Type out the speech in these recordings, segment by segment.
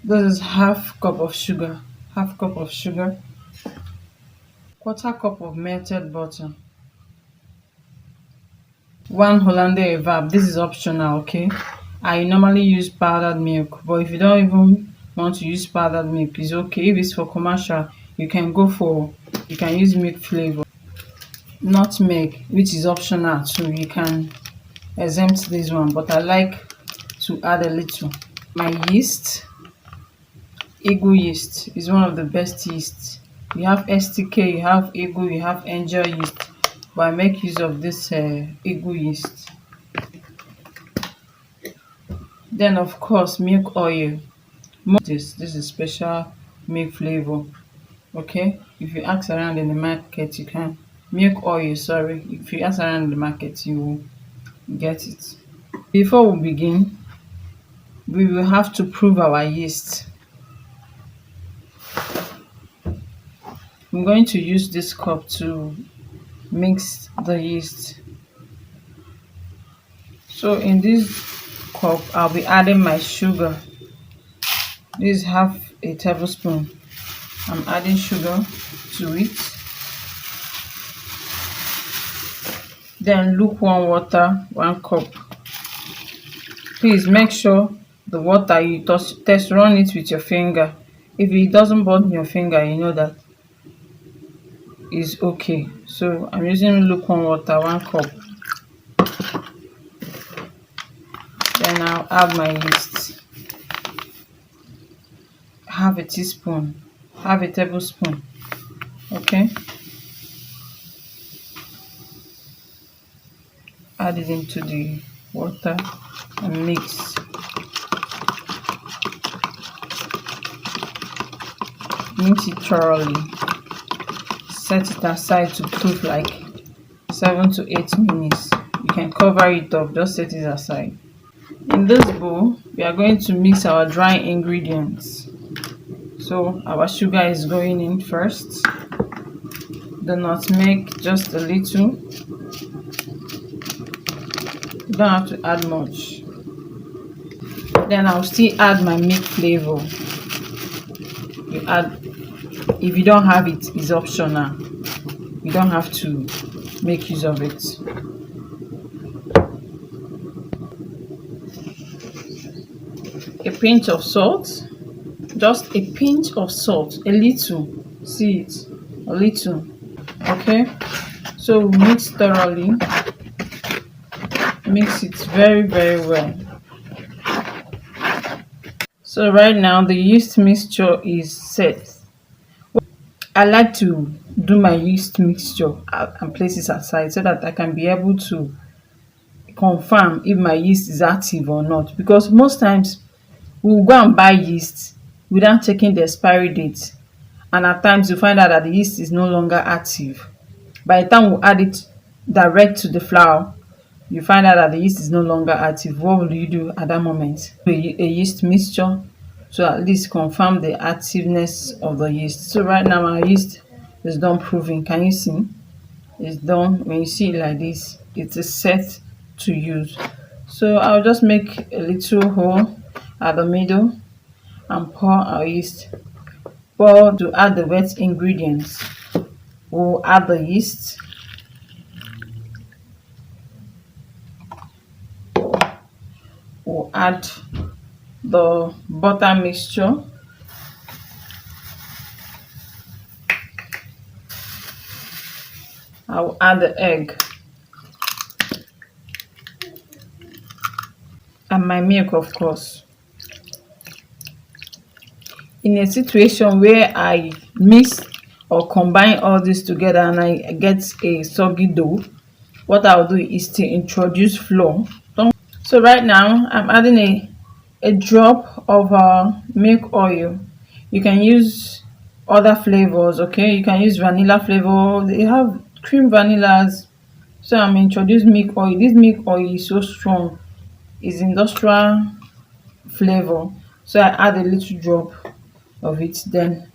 This is half cup of sugar, half cup of sugar, quarter cup of melted butter, one Hollandia evap. This is optional, okay? I normally use powdered milk, but if you don't even want to use powdered milk, it's okay. If it's for commercial, you can use milk flavor. Nutmeg, which is optional too, you can exempt this one, but I like to add a little. My yeast, Ego yeast is one of the best yeasts. You have STK, you have Ego, you have Angel yeast, but I make use of this Ego yeast. Then of course milk oil. This is special milk flavor. Okay, if you ask around in the market, you can milk oil. Sorry, if you ask around in the market, you will get it. Before we begin, we will have to prove our yeast. I'm going to use this cup to mix the yeast. So in this cup, I'll be adding my sugar. This is half a tablespoon. I'm adding sugar to it. Then lukewarm water, 1 cup. Please make sure the water you test run it with your finger. If it doesn't burn your finger, you know that is okay. So I'm using lukewarm water, 1 cup. Then I'll add my yeast. Half a teaspoon, half a tablespoon. Okay. Add it into the water and mix. Mix it thoroughly. Set it aside to cook like 7 to 8 minutes. You can cover it up, just set it aside. In this bowl, we are going to mix our dry ingredients. So our sugar is going in first. The nutmeg, just a little. You don't have to add much. Then I'll still add my milk flavor. You add, if you don't have it, it's optional. You don't have to make use of it. A pinch of salt, just a pinch of salt, a little, see it, a little. Okay, so mix thoroughly. Mix it very well. So right now the yeast mixture is set. I like to do my yeast mixture and place it aside so that I can be able to confirm if my yeast is active or not, because most times we will go and buy yeast without checking the expiry date, and at times you find out that the yeast is no longer active. By the time we add it direct to the flour, you find out that the yeast is no longer active. What will you do at that moment? A yeast mixture to at least confirm the activeness of the yeast. So right now our yeast is done proving. Can you see? It's done. When you see it like this, it is set to use. So I'll just make a little hole at the middle and pour our yeast. Pour to add the wet ingredients. We'll add the yeast. We'll add the butter mixture. I will add the egg and my milk, of course. In a situation where I mix or combine all this together and I get a soggy dough, what I'll do is to introduce flour. So right now I'm adding a drop of milk oil. You can use other flavors, okay? You can use vanilla flavor. They have cream vanillas. So I'm introducing milk oil. This milk oil is so strong. It's industrial flavor. So I add a little drop of it. Then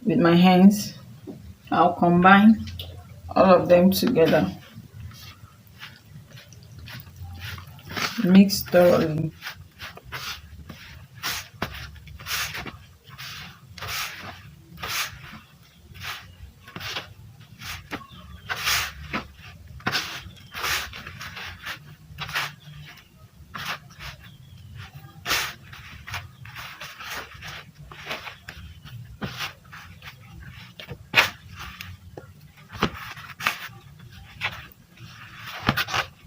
with my hands, I'll combine all of them together. Mix thoroughly.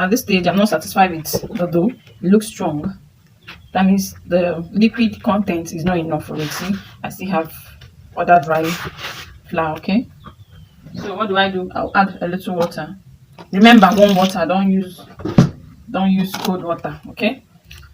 At this stage, I'm not satisfied with the dough. It looks strong. That means the liquid content is not enough for it. See, I still have other dry flour. Okay, so what do? I'll add a little water. Remember, warm water. Don't use cold water. Okay,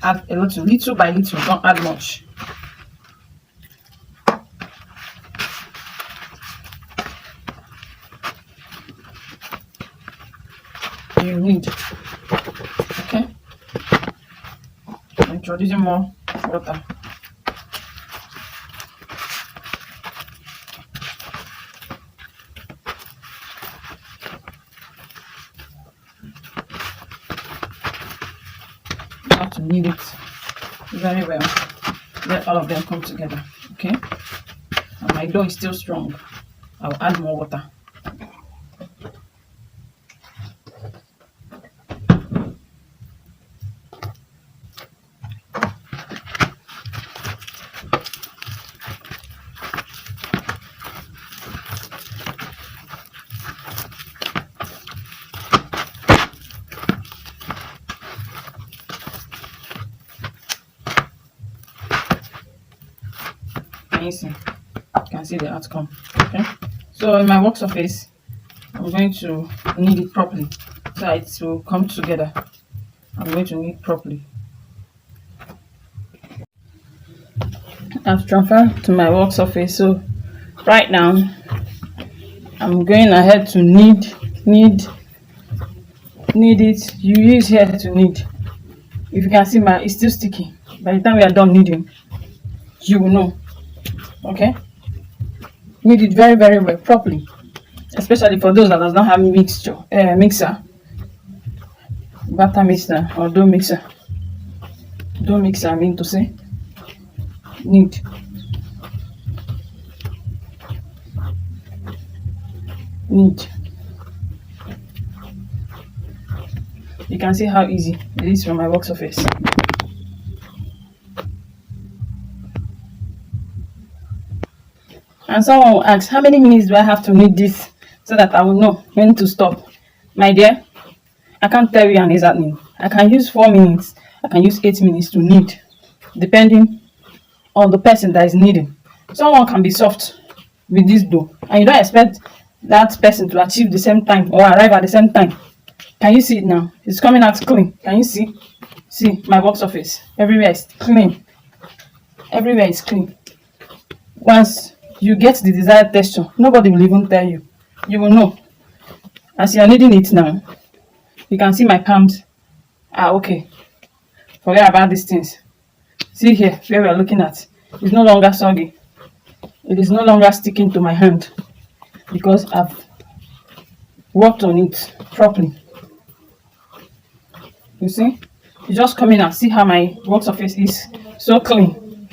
add a little by little. Don't add much. You need. Okay, introducing more water. You have to knead it very well. Let all of them come together. Okay, and my dough is still strong. I'll add more water. You can see the outcome. Okay, so in my work surface, I'm going to knead it properly so it will come together. I'm going to knead properly. I've transferred to my work surface, so right now I'm going ahead to knead it. You use here to knead. If you can see, it's still sticky. By the time we are done kneading, you will know. Okay, knead it very well properly, especially for those that does not have mixer, batter mixer or dough mixer. I mean to say, knead. You can see how easy it is from my work surface. And someone will ask, how many minutes do I have to knead this so that I will know when to stop? My dear, I can't tell you an exact name. I can use 4 minutes. I can use 8 minutes to knead, depending on the person that is kneading. Someone can be soft with this dough, and you don't expect that person to achieve the same time or arrive at the same time. Can you see it now? It's coming out clean. Can you see? See my work surface. Everywhere is clean. Everywhere is clean. Once you get the desired texture, nobody will even tell you. You will know. As you are kneading it now, you can see my palms are okay. Forget about these things. See here, where we are looking at. It's no longer soggy. It is no longer sticking to my hand because I've worked on it properly. You see? It's just coming out. See how my work surface is so clean.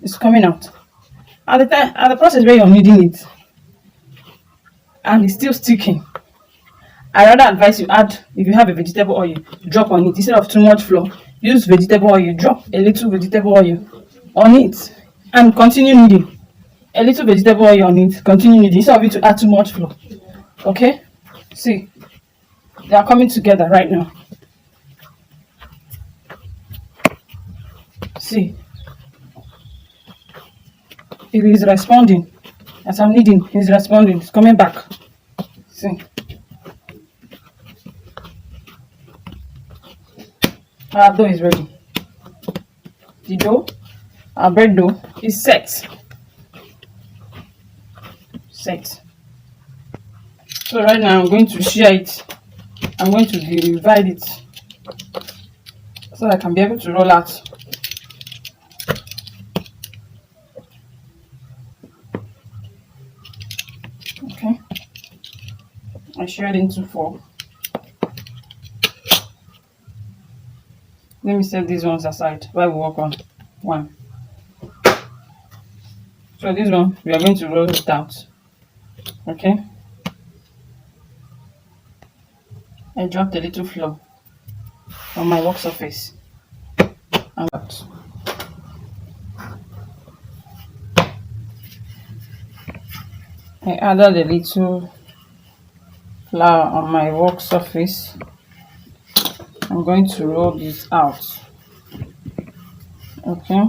It's coming out. At the process where you're kneading it and it's still sticking, I rather advise you add, if you have a vegetable oil, drop on it. Instead of too much flour, use vegetable oil, drop a little vegetable oil on it and continue kneading. A little vegetable oil on it, continue kneading instead of you to add too much flour. Okay? See, they are coming together right now. See, it is responding. As I'm kneading, it's responding. It's coming back. See. Our dough is ready. The dough, our bread dough, is set. So right now I'm going to shear it. I'm going to divide it so that I can be able to roll out. Okay. I sheared into 4. Let me set these ones aside while we work on 1. So this one, we are going to roll it out. Okay. I dropped a little flour on my work surface. And out. I added a little flour on my work surface. I'm going to roll this out. Okay,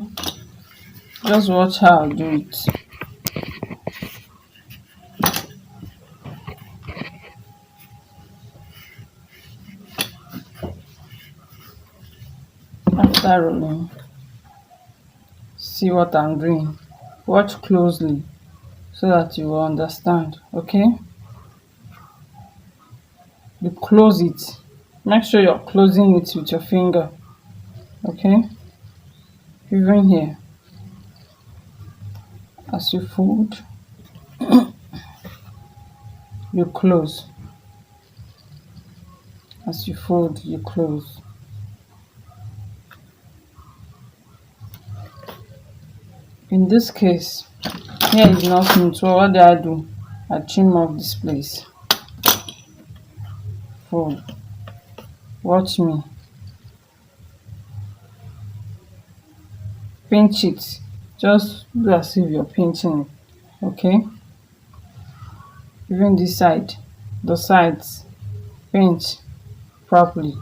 just watch how I do it. After rolling, see what I'm doing. Watch closely so that you will understand. Okay, you close it. Make sure you're closing it with your finger. Okay, even here, as you fold, you close. As you fold, you close. In this case, here is not smooth, so what do? I trim off this place. Fold. Watch me. Pinch it. Just do as if you're pinching it. Okay? Even this side, the sides, pinch properly.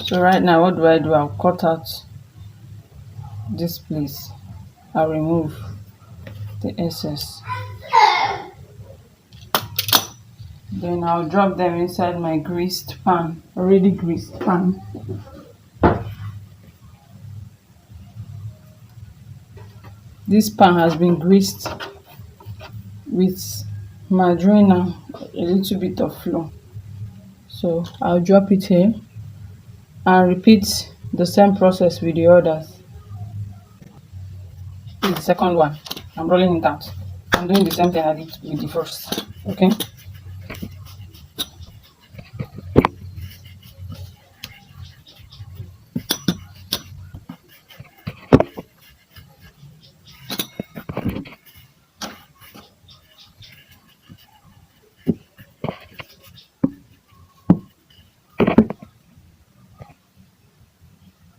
So right now, what do? I'll cut out this place. I'll remove the excess. Then I'll drop them inside my greased pan, already greased pan. This pan has been greased with margarine and a little bit of flour. So I'll drop it here and repeat the same process with the others. This is the second one. I'm rolling it out. I'm doing the same thing I did with the first. Okay.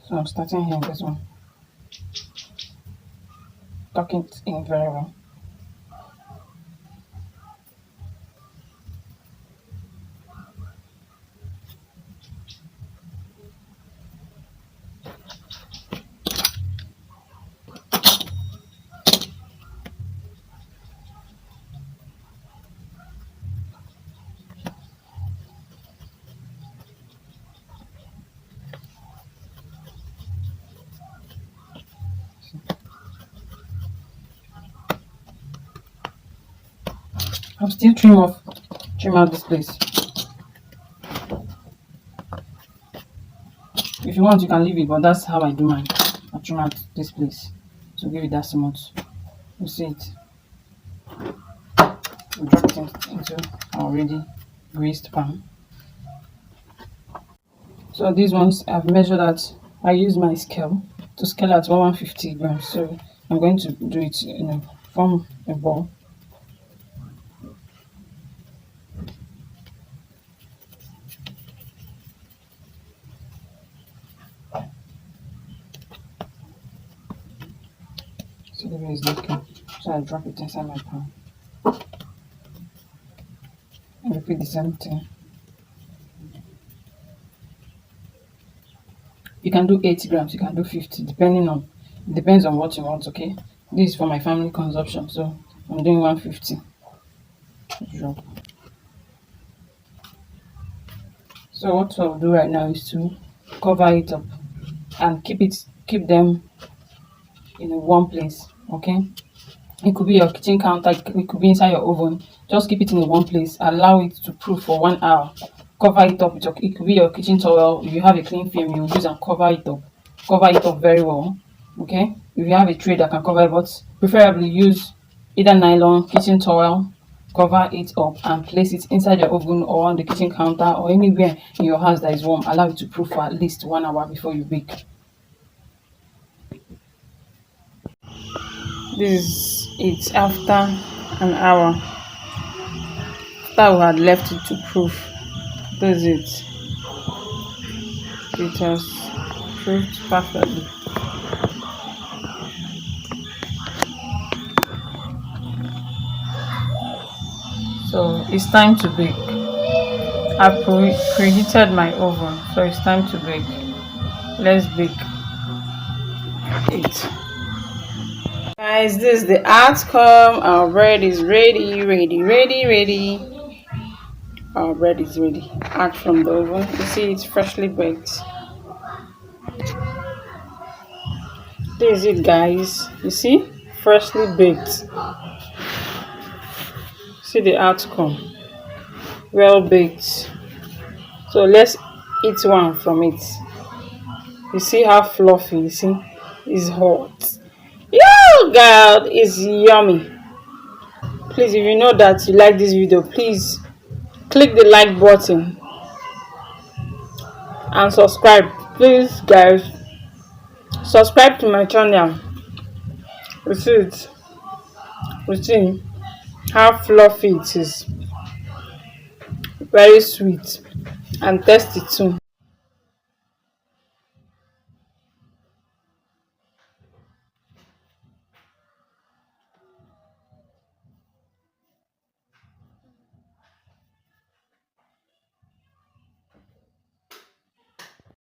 So I'm starting here in this one. Tuck it in very well. I'll still trim out this place. If you want, you can leave it, but that's how I do mine. I trim out this place to give it that smooth. You see it? We drop it into our already greased pan. So these ones I've measured out. I use my scale to scale at 150 grams. So I'm going to do it, form a ball. So the way it's looking. So I drop it inside my pan. And repeat the same thing. You can do 80 grams, you can do 50, depends on what you want. Okay, this is for my family consumption, so I'm doing 150. Drop. So what I'll do right now is to cover it up and keep them in one place. Okay, it could be your kitchen counter, it could be inside your oven. Just keep it in one place, allow it to proof for 1 hour. Cover it up with it could be your kitchen towel. If you have a clean film, you use and cover it up very well. Okay, if you have a tray that can cover it, but preferably use either nylon, kitchen towel, cover it up and place it inside your oven or on the kitchen counter or anywhere in your house that is warm. Allow it to proof for at least 1 hour before you bake. This is it after an hour, after we had left it to proof. This is it has proofed perfectly. it's time to bake. I preheated my oven, so it's time to bake. Let's bake it. Guys, this is the outcome. Our bread is ready. Our bread is ready. Out from the oven. You see, it's freshly baked. This is it, guys. You see, freshly baked. See the outcome. Well baked. So let's eat one from it. You see how fluffy. You see, it's hot. Yo, God, it's yummy. Please, if you know that you like this video, please click the like button and subscribe. Please, guys, subscribe to my channel. You see it. You see how fluffy it is. Very sweet and tasty too.